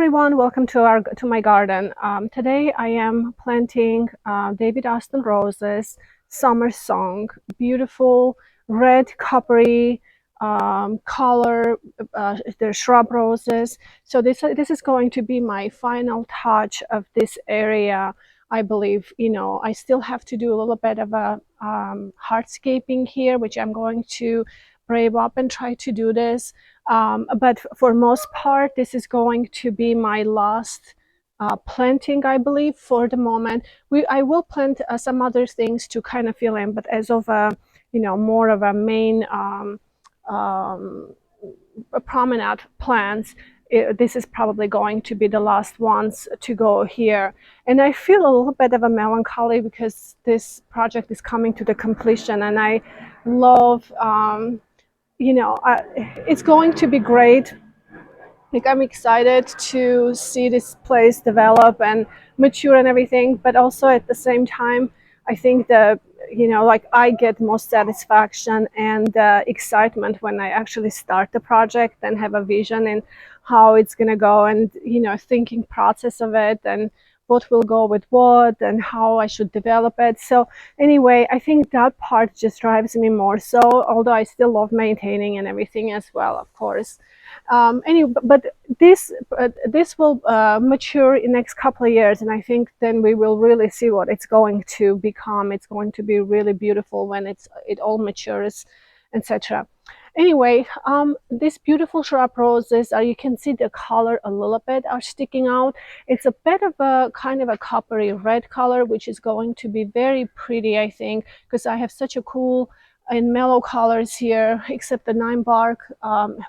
everyone, welcome to my garden. Today I am planting David Austin roses, summer song, beautiful red coppery color. They're shrub roses. So this is going to be my final touch of this area. I believe, I still have to do a little bit of a hardscaping here, which I'm going to brave up and try to do this. But for most part, this is going to be my last planting, I believe, for the moment. I will plant some other things to kind of fill in, but as of more of a main um, promenade plants, this is probably going to be the last ones to go here. And I feel a little bit of a melancholy because this project is coming to the completion, and I love it's going to be great. Like, I'm excited to see this place develop and mature and everything, but also at the same time, I think that like, I get most satisfaction and excitement when I actually start the project and have a vision and how it's gonna go, and thinking process of it and what will go with what and how I should develop it. So anyway, I think that part just drives me more so, although I still love maintaining and everything as well, of course. Anyway, but this will mature in the next couple of years, and I think then we will really see what it's going to become. It's going to be really beautiful when it all matures, etc. Anyway, these beautiful shrub roses, you can see the color a little bit are sticking out. It's a bit of a kind of a coppery red color, which is going to be very pretty, I think, because I have such a cool and mellow colors here, except the Nvart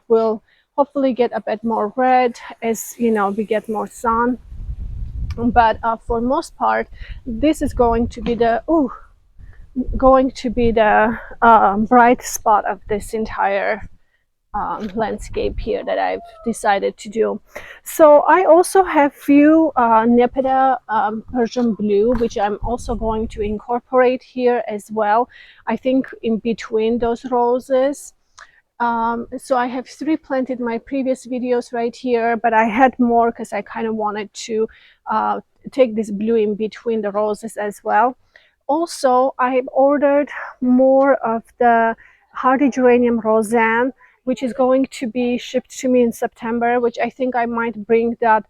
will hopefully get a bit more red as we get more sun. But for most part, this is going to be the bright spot of this entire landscape here that I've decided to do. So I also have few Nepeta Persian blue, which I'm also going to incorporate here as well, I think in between those roses. So I have 3 planted in my previous videos right here, but I had more because I kind of wanted to take this blue in between the roses as well. Also, I've ordered more of the hardy geranium roseanne, which is going to be shipped to me in September, which I think I might bring that,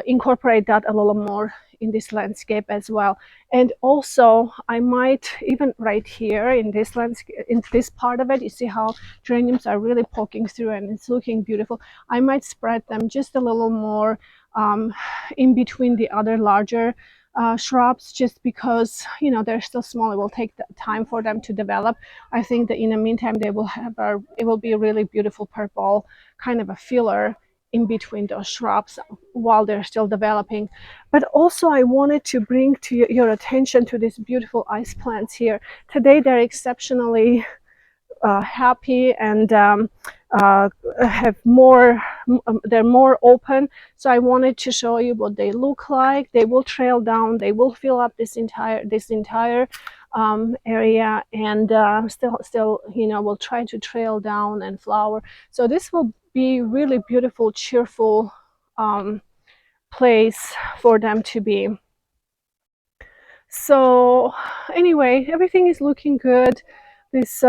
incorporate that a little more in this landscape as well. And also I might even right here in this landscape, in this part of it, you see how geraniums are really poking through and it's looking beautiful. I might spread them just a little more in between the other larger shrubs, just because they're still small. It will take time for them to develop. I think that in the meantime they will have it will be a really beautiful purple kind of a filler in between those shrubs while they're still developing. But also I wanted to bring to your attention to these beautiful ice plants here. Today they're exceptionally happy and have more, they're more open. So I wanted to show you what they look like. They will trail down, they will fill up this entire area, and still will try to trail down and flower. So this will be really beautiful, cheerful place for them to be. So anyway, everything is looking good. This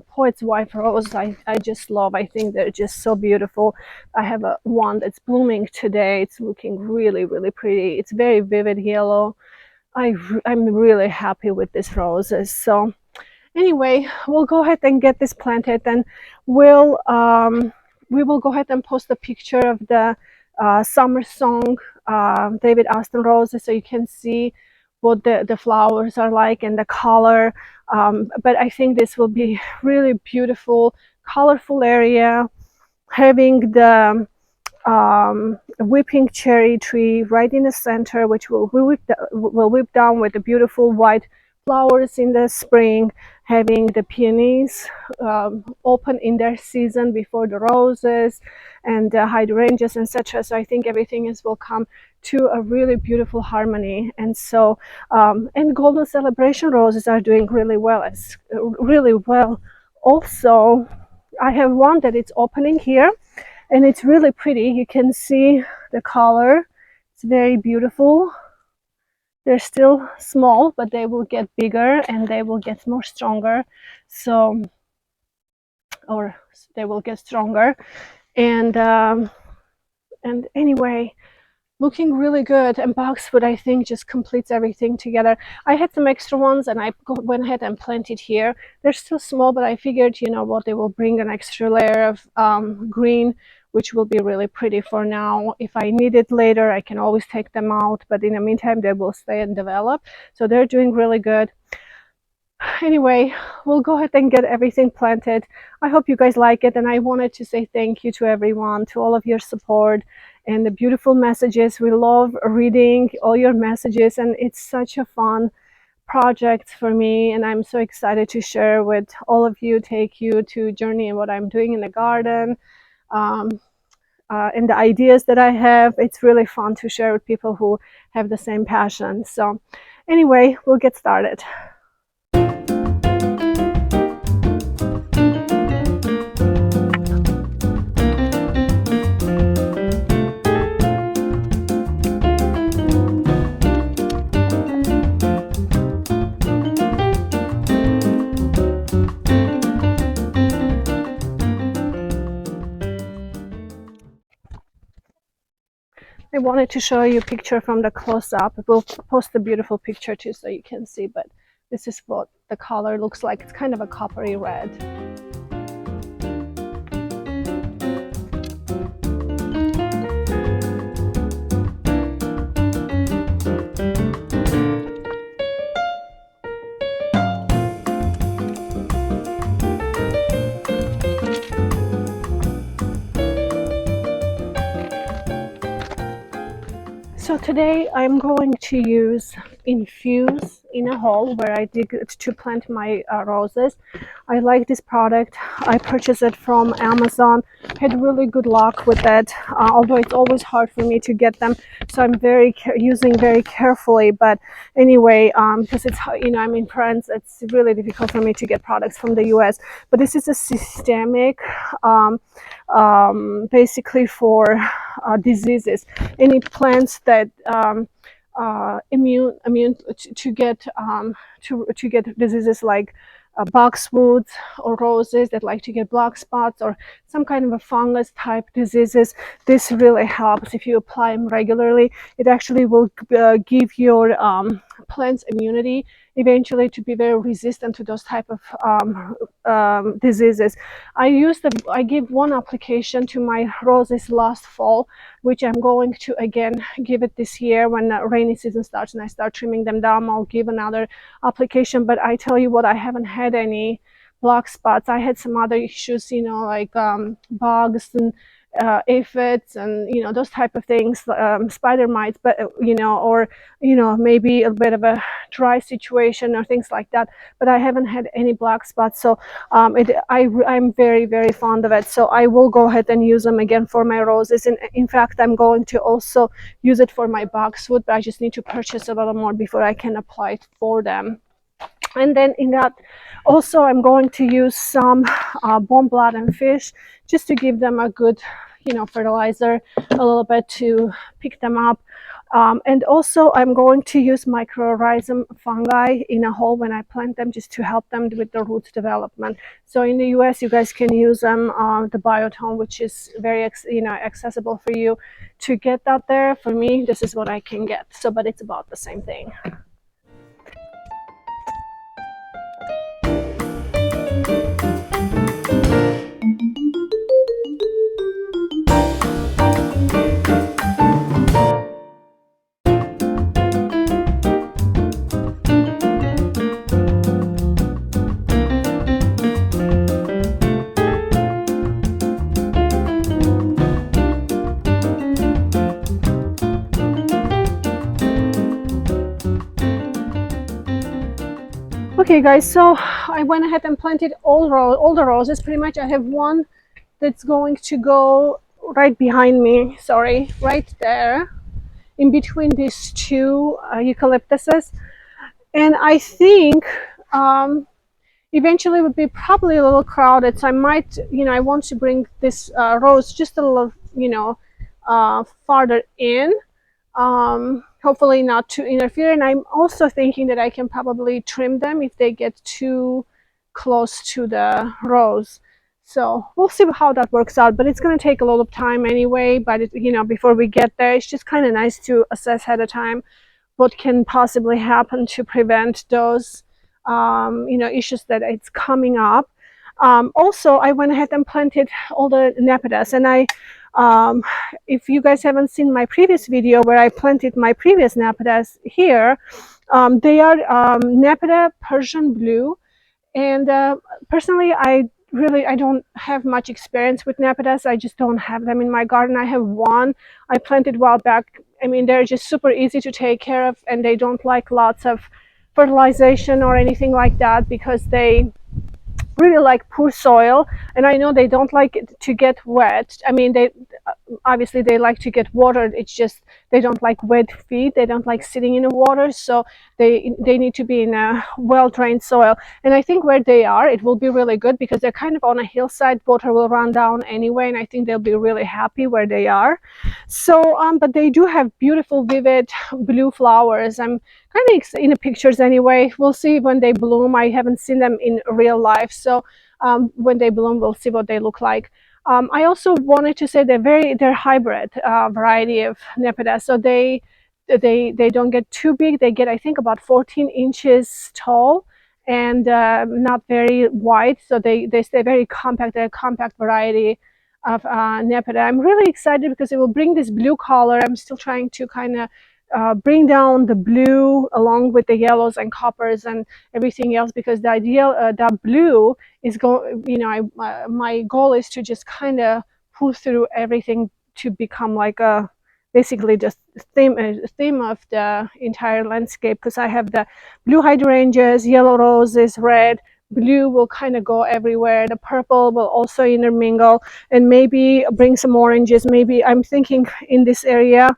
poet's wife rose, I just love. I think they're just so beautiful. I have one that's blooming today. It's looking really, really pretty. It's very vivid yellow. I'm really happy with these roses. So anyway, we'll go ahead and get this planted, and we will go ahead and post a picture of the summer song David Austin roses, so you can see what the flowers are like and the color. But I think this will be really beautiful, colorful area, having the whipping cherry tree right in the center, which will whip down with the beautiful white flowers in the spring, having the peonies open in their season before the roses and the hydrangeas, etc. So I think everything will come to a really beautiful harmony. And so and golden celebration roses are doing really well also. I have one that it's opening here, and it's really pretty. You can see the color. It's very beautiful. They're still small, but they will get bigger and they will get more stronger. So, or they will get stronger. And anyway, looking really good, and boxwood I think just completes everything together. I had some extra ones and I went ahead and planted here. They're still small, but I figured, you know what, they will bring an extra layer of green, which will be really pretty for now. If I need it later, I can always take them out, but in the meantime they will stay and develop. So they're doing really good. Anyway, we'll go ahead and get everything planted. I hope you guys like it, and I wanted to say thank you to everyone, to all of your support and the beautiful messages. We love reading all your messages, and it's such a fun project for me, and I'm so excited to share with all of you, take you to journey in what I'm doing in the garden, um, and the ideas that I have. It's really fun to share with people who have the same passion. So anyway, we'll get started. I wanted to show you a picture from the close-up. We'll post a beautiful picture too so you can see, but this is what the color looks like. It's kind of a coppery red. So today I'm going to use Infuse in a hole where I dig to plant my roses. I like this product. I purchased it from Amazon. Had really good luck with it, although it's always hard for me to get them. So I'm using very carefully. But anyway, because it's, you know, I'm in France, it's really difficult for me to get products from the US. But this is a systemic, basically for diseases. Any plants that immune to get diseases like boxwoods or roses that like to get black spots or some kind of a fungus type diseases. This really helps if you apply them regularly. It actually will give your plants immunity eventually to be very resistant to those type of diseases. I gave one application to my roses last fall, which I'm going to again give it this year when the rainy season starts and I start trimming them down. I'll give another application, but I tell you what, I haven't had any black spots. I had some other issues, you know, like bugs and aphids and, you know, those type of things, spider mites, but you know, or, you know, maybe a bit of a dry situation or things like that, but I haven't had any black spots. So I'm very, very fond of it. So I will go ahead and use them again for my roses. And in fact, I'm going to also use it for my boxwood, but I just need to purchase a little more before I can apply it for them. And then in that also I'm going to use some bone blood and fish just to give them a good, you know, fertilizer a little bit to pick them up. And also I'm going to use mycorrhizal fungi in a hole when I plant them, just to help them with the root development. So in the US you guys can use them, the biotone, which is very accessible for you to get that there. For me, this is what I can get. So, but it's about the same thing. Okay guys, so I went ahead and planted all the roses. Pretty much I have one that's going to go right behind me, sorry, right there in between these two eucalyptuses. And I think eventually it would be probably a little crowded, so I might, I want to bring this rose just a little, farther in, hopefully not to interfere. And I'm also thinking that I can probably trim them if they get too close to the rose. So we'll see how that works out, but it's going to take a lot of time anyway. But before we get there, it's just kind of nice to assess ahead of time what can possibly happen to prevent those issues that it's coming up. Also, I went ahead and planted all the Nepetas, and if you guys haven't seen my previous video where I planted my previous Nepetas here, they are Nepeta Persian blue. And personally, I don't have much experience with Nepetas. I just don't have them in my garden. I have one I planted a while back. I mean, they're just super easy to take care of, and they don't like lots of fertilization or anything like that because they really like poor soil, and I know they don't like it to get wet. I mean, they obviously they like to get watered. It's just they don't like wet feet. They don't like sitting in the water, so they need to be in a well-drained soil. And I think where they are, it will be really good because they're kind of on a hillside. Water will run down anyway, and I think they'll be really happy where they are. So but they do have beautiful vivid blue flowers. I'm kind of in the pictures anyway. We'll see when they bloom. I haven't seen them in real life, so when they bloom, we'll see what they look like. I also wanted to say they're hybrid variety of Nepeta, so they don't get too big. They get, I think, about 14 inches tall and not very wide, so they stay very compact. They're a compact variety of Nepeta. I'm really excited because it will bring this blue color. I'm still trying to kind of bring down the blue along with the yellows and coppers and everything else, because the ideal that blue is going, my goal is to just kind of pull through everything to become like a basically just theme of the entire landscape, because I have the blue hydrangeas, yellow roses, red, blue will kind of go everywhere. The purple will also intermingle, and maybe bring some oranges. Maybe I'm thinking in this area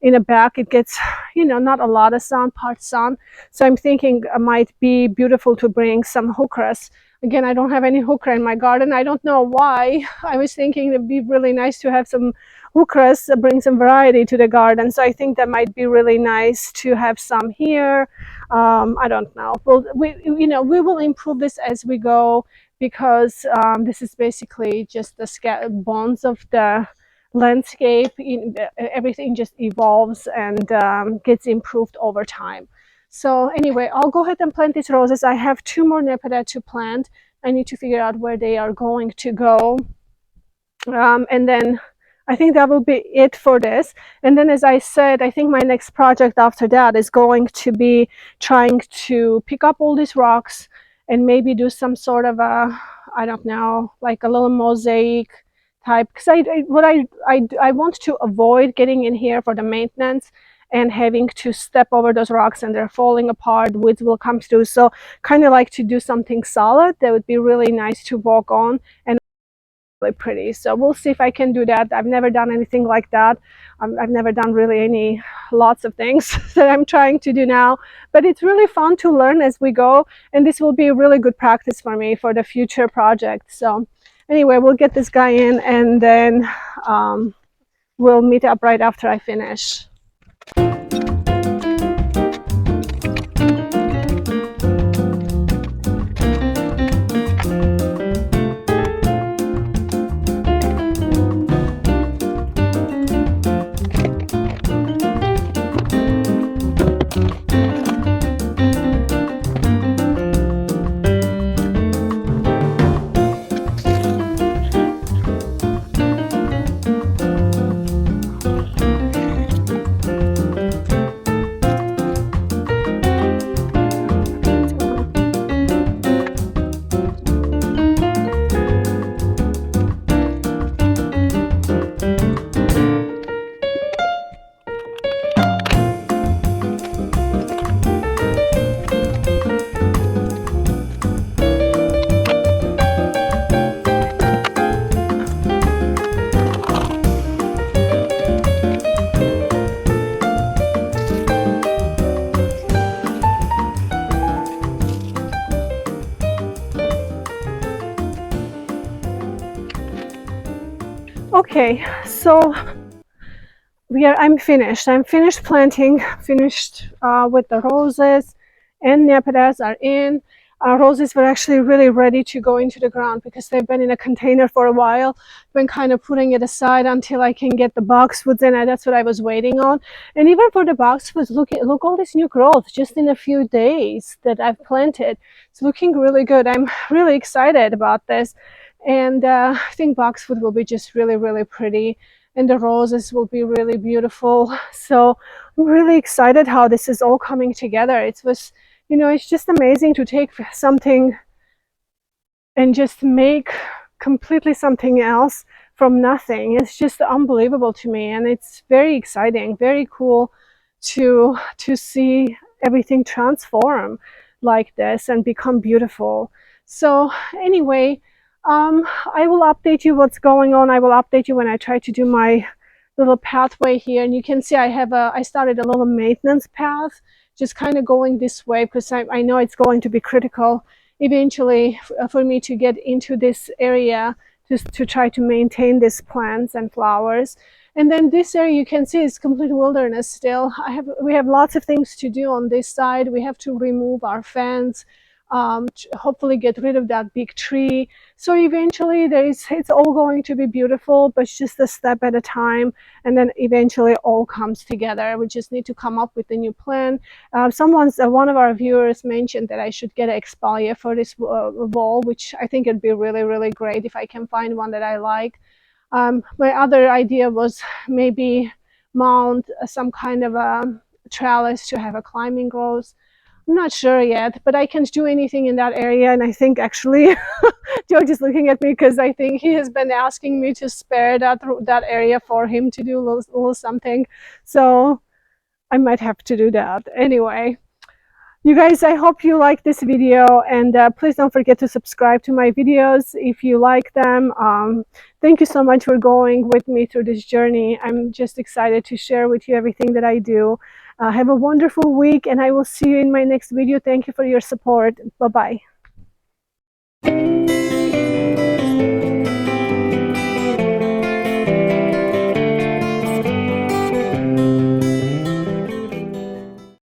in the back it gets not a lot of sun, part sun, so I'm thinking it might be beautiful to bring some heuchras. Again, I don't have any heuchera in my garden. I don't know why. I was thinking it'd be really nice to have some heuchras, bring some variety to the garden, so I think that might be really nice to have some here. I don't know. Well, we will improve this as we go, because this is basically just the bones of the landscape. Everything just evolves and gets improved over time. So anyway, I'll go ahead and plant these roses. I have 2 more Nepeta to plant. I need to figure out where they are going to go, and then I think that will be it for this. And then, as I said, I think my next project after that is going to be trying to pick up all these rocks and maybe do some sort of a, I don't know, like a little mosaic type, because I want to avoid getting in here for the maintenance and having to step over those rocks and they're falling apart, weeds will come through. So kind of like to do something solid that would be really nice to walk on and really pretty. So we'll see if I can do that. I've never done anything like that. I've never done really lots of things that I'm trying to do now, but it's really fun to learn as we go, and this will be a really good practice for me for the future project. So anyway, we'll get this guy in, and then we'll meet up right after I finish. Okay, so I'm finished. I'm finished planting, finished with the roses, and Nepetas are in. Roses were actually really ready to go into the ground because they've been in a container for a while. Been kind of putting it aside until I can get the boxwoods in it. That's what I was waiting on. And even for the boxwoods, look all this new growth just in a few days that I've planted. It's looking really good. I'm really excited about this, and I think boxwood will be just really, really pretty, and the roses will be really beautiful. So I'm really excited how this is all coming together. It was, you know, it's just amazing to take something and just make completely something else from nothing. It's just unbelievable to me, and it's very exciting, very cool to see everything transform like this and become beautiful. So anyway, I will update you what's going on. I will update you when I try to do my little pathway here, and you can see I started a little maintenance path, just kind of going this way because I know it's going to be critical eventually for me to get into this area just to try to maintain these plants and flowers. And then this area you can see is complete wilderness still. We have lots of things to do on this side. We have to remove our fence, hopefully get rid of that big tree. So eventually it's all going to be beautiful, but it's just a step at a time, and then eventually it all comes together. We just need to come up with a new plan. One of our viewers mentioned that I should get an exfoliator for this wall, which I think it'd be really, really great if I can find one that I like. My other idea was maybe mount some kind of a trellis to have a climbing rose. I'm not sure yet, but I can't do anything in that area. And I think actually George is looking at me because I think he has been asking me to spare that area for him to do a little something. So I might have to do that. Anyway, you guys, I hope you like this video, and please don't forget to subscribe to my videos if you like them. Thank you so much for going with me through this journey. I'm just excited to share with you everything that I do. Have a wonderful week, and I will see you in my next video. Thank you for your support. Bye-bye.